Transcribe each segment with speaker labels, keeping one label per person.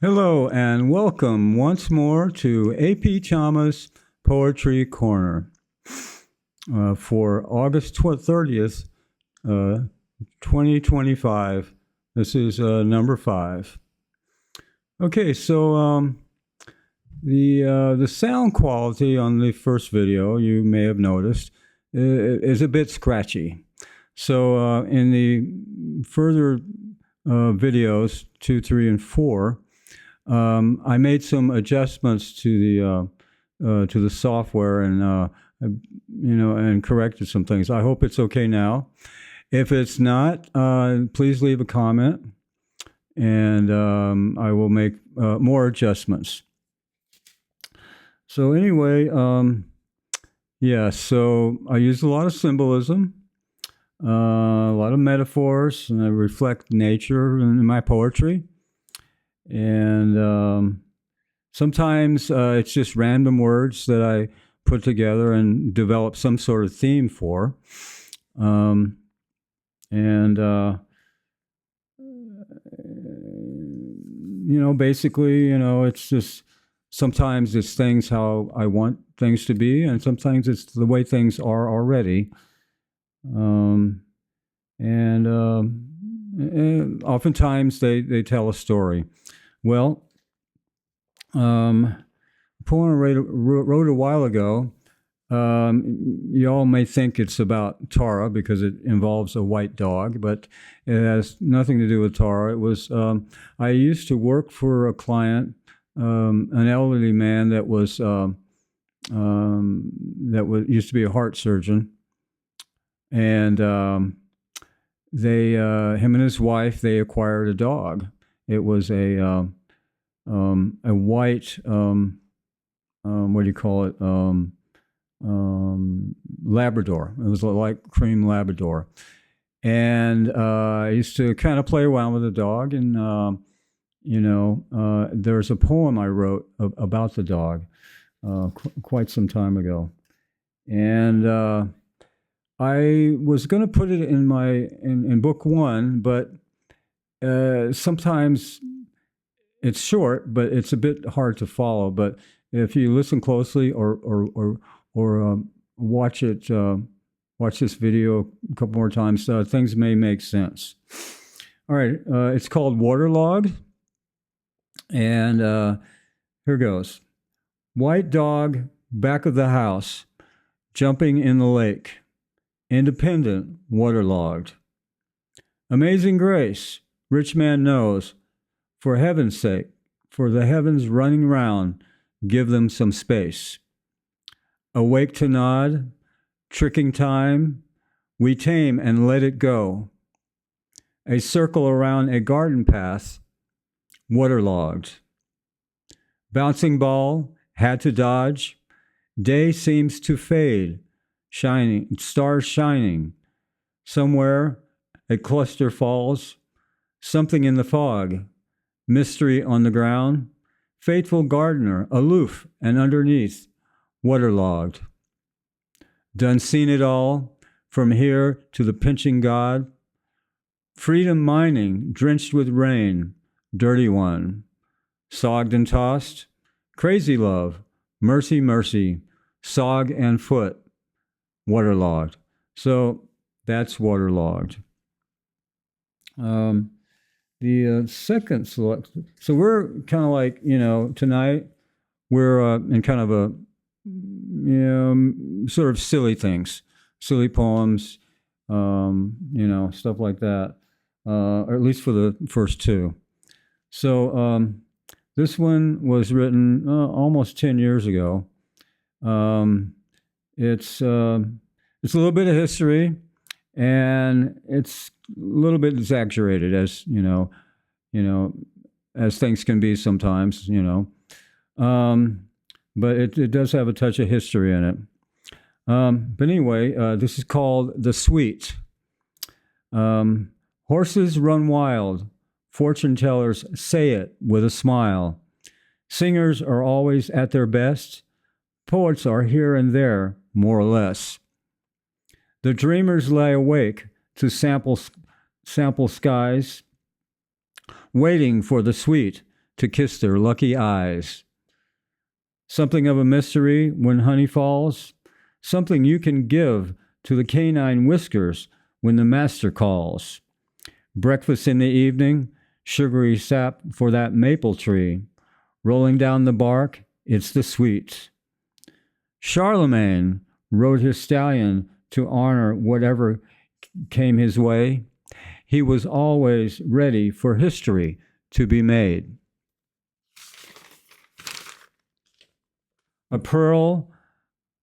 Speaker 1: Hello and welcome once more to AP Chama's Poetry Corner for August 30th, 2025. This is number 5. Okay, so the sound quality on the first video, you may have noticed, is a bit scratchy. So in the further videos, 2, 3, and 4, I made some adjustments to the software and and corrected some things. I hope it's okay now. If it's not, please leave a comment, and I will make more adjustments. So anyway, so I use a lot of symbolism, a lot of metaphors, and I reflect nature in my poetry. And sometimes it's just random words that I put together and develop some sort of theme for. Basically, it's just sometimes it's things how I want things to be, and sometimes it's the way things are already. And oftentimes they tell a story. Well, a poem I wrote a while ago. You all may think it's about Tara because it involves a white dog, but it has nothing to do with Tara. It was I used to work for a client, an elderly man that used to be a heart surgeon, and him and his wife, they acquired a dog. It was a white what do you call it? Labrador. It was a light cream Labrador, and I used to kind of play around with the dog. And there's a poem I wrote about the dog quite some time ago, and I was going to put it in book 1, but sometimes it's short, but it's a bit hard to follow. But if you listen closely or watch this video a couple more times, things may make sense. All right, it's called Waterlogged, and here goes. White dog, back of the house, jumping in the lake, independent, waterlogged. Amazing grace, rich man knows, for heaven's sake, for the heavens running round, give them some space. Awake to nod, tricking time, we tame and let it go. A circle around a garden path, waterlogged. Bouncing ball, had to dodge, day seems to fade, shining, stars shining. Somewhere a cluster falls, something in the fog, mystery on the ground, faithful gardener, aloof and underneath, waterlogged. Done seen it all, from here to the pinching God. Freedom mining, drenched with rain, dirty one. Sogged and tossed, crazy love, mercy, mercy, sog and foot, waterlogged. So that's waterlogged. The second select. So we're kind of like, tonight we're in kind of a, sort of silly things, silly poems, stuff like that, or at least for the first 2. So this one was written almost 10 years ago. It's a little bit of history, and it's a little bit exaggerated, as as things can be sometimes, but it does have a touch of history in it. But anyway, this is called The Sweet. Horses run wild, fortune tellers say it with a smile. Singers are always at their best, poets are here and there, more or less. The dreamers lie awake to sample skies, waiting for the sweet to kiss their lucky eyes. Something of a mystery when honey falls, something you can give to the canine whiskers when the master calls. Breakfast in the evening, sugary sap for that maple tree. Rolling down the bark, it's the sweet. Charlemagne rode his stallion to honor whatever came his way. He was always ready for history to be made. A pearl,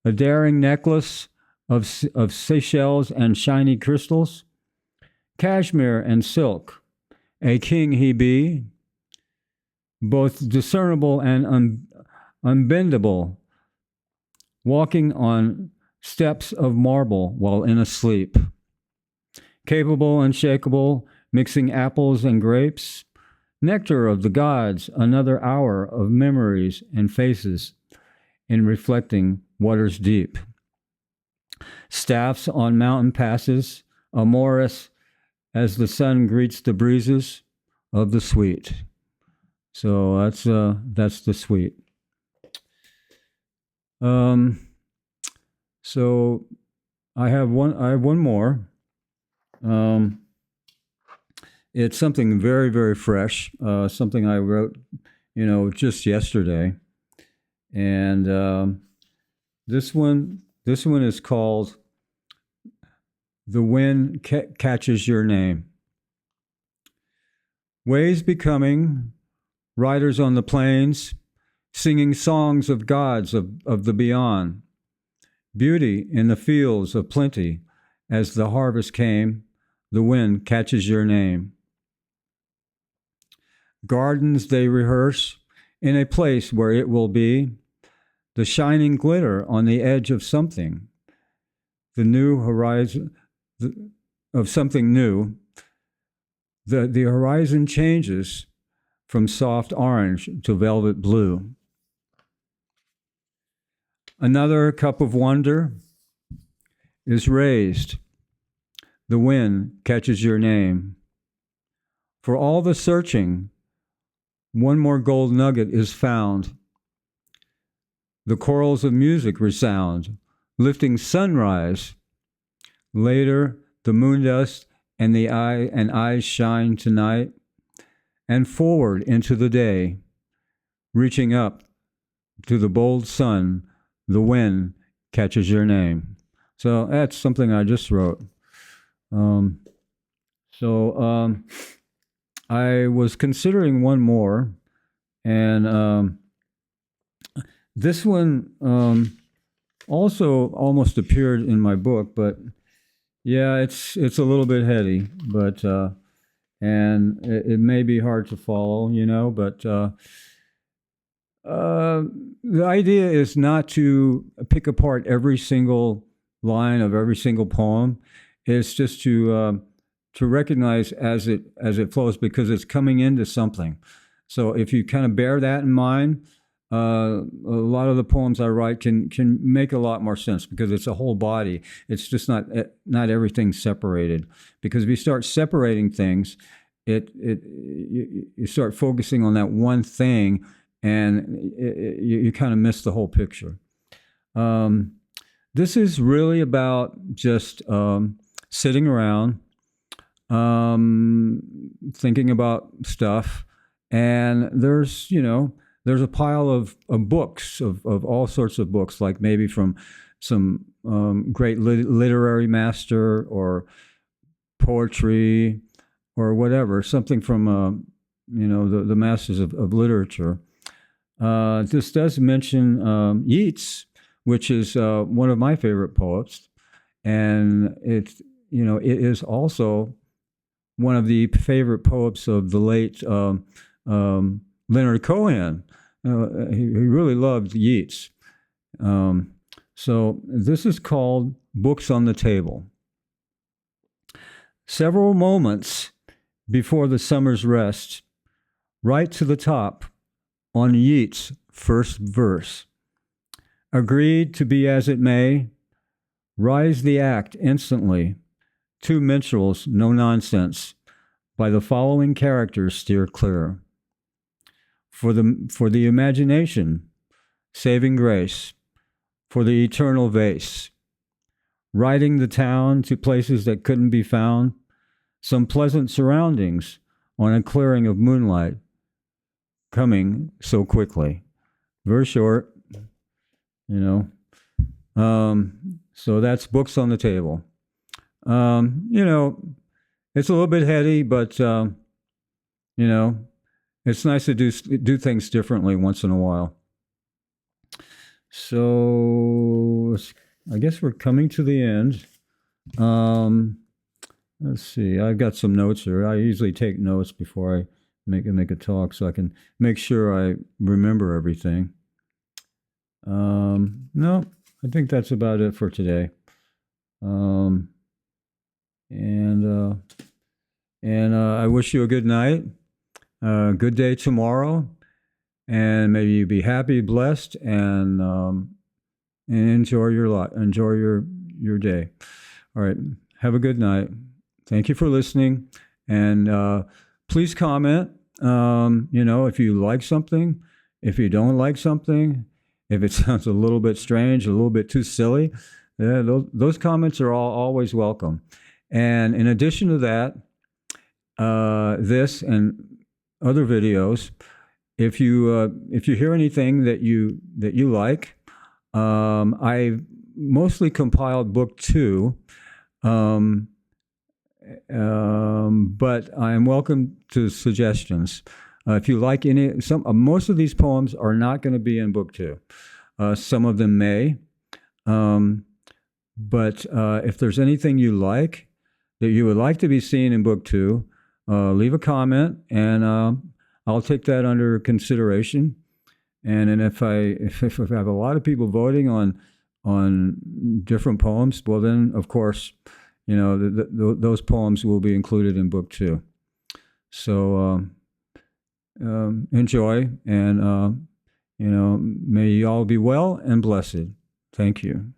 Speaker 1: a daring necklace of Seychelles and shiny crystals, cashmere and silk, a king he be, both discernible and unbendable, walking on steps of marble while in a sleep. Capable, unshakable, mixing apples and grapes, nectar of the gods, another hour of memories and faces in reflecting waters deep. Staffs on mountain passes, amorous as the sun greets the breezes of the sweet. So that's the sweet. So I have one more. It's something very, very fresh. Something I wrote, just yesterday, and this one is called "The Wind Catches Your Name." Ways becoming, riders on the plains, singing songs of gods of the beyond. Beauty in the fields of plenty, as the harvest came, the wind catches your name. Gardens they rehearse in a place where it will be, the shining glitter on the edge of something, the new horizon of something new. The horizon changes from soft orange to velvet blue. Another cup of wonder is raised. The wind catches your name. For all the searching, one more gold nugget is found. The chorals of music resound, lifting sunrise. Later, the moon dust and eyes shine tonight, and forward into the day, reaching up to the bold sun, the wind catches your name. So that's something I just wrote. I was considering one more, and this one also almost appeared in my book, but yeah, it's a little bit heady, but and it may be hard to follow, but the idea is not to pick apart every single line of every single poem. It's just to recognize as it flows, because it's coming into something. So if you kind of bear that in mind, a lot of the poems I write can make a lot more sense, because it's a whole body. It's just not everything separated. Because if you start separating things, you start focusing on that one thing, and you kind of miss the whole picture. This is really about just sitting around, thinking about stuff, and there's a pile of books, of all sorts of books, like maybe from some great literary master, or poetry, or whatever, something from the masters of literature. This does mention Yeats, which is one of my favorite poets, and it is also one of the favorite poets of the late Leonard Cohen. He really loved Yeats. So this is called Books on the Table. Several moments before the summer's rest, right to the top on Yeats' first verse. Agreed to be as it may, rise the act instantly. Two minstrels, no nonsense. By the following characters steer clear. for the imagination, saving grace, for the eternal vase, riding the town to places that couldn't be found, some pleasant surroundings on a clearing of moonlight, coming so quickly. Very short, you know. So that's books on the table. You know, it's a little bit heady, but you know, it's nice to do things differently once in a while. So I guess we're coming to the end. Let's see. I've got some notes here. I usually take notes before I make a talk, so I can make sure I remember everything. No, I think that's about it for today. And I wish you a good night, good day tomorrow, and maybe you be happy, blessed, and enjoy your day. All right, have a good night. Thank you for listening, and please comment. You know, if you like something, if you don't like something, if it sounds a little bit strange, a little bit too silly, those comments are always welcome. And in addition to that, this and other videos, if you hear anything that you like, I mostly compiled book 2, but I am welcome to suggestions. If you like most of these poems are not going to be in book 2. Some of them may, but if there's anything you like that you would like to be seen in book 2, leave a comment, and I'll take that under consideration. And then if I have a lot of people voting on different poems, well then of course, you know, those poems will be included in book 2. So enjoy, and you know, may you all be well and blessed. Thank you.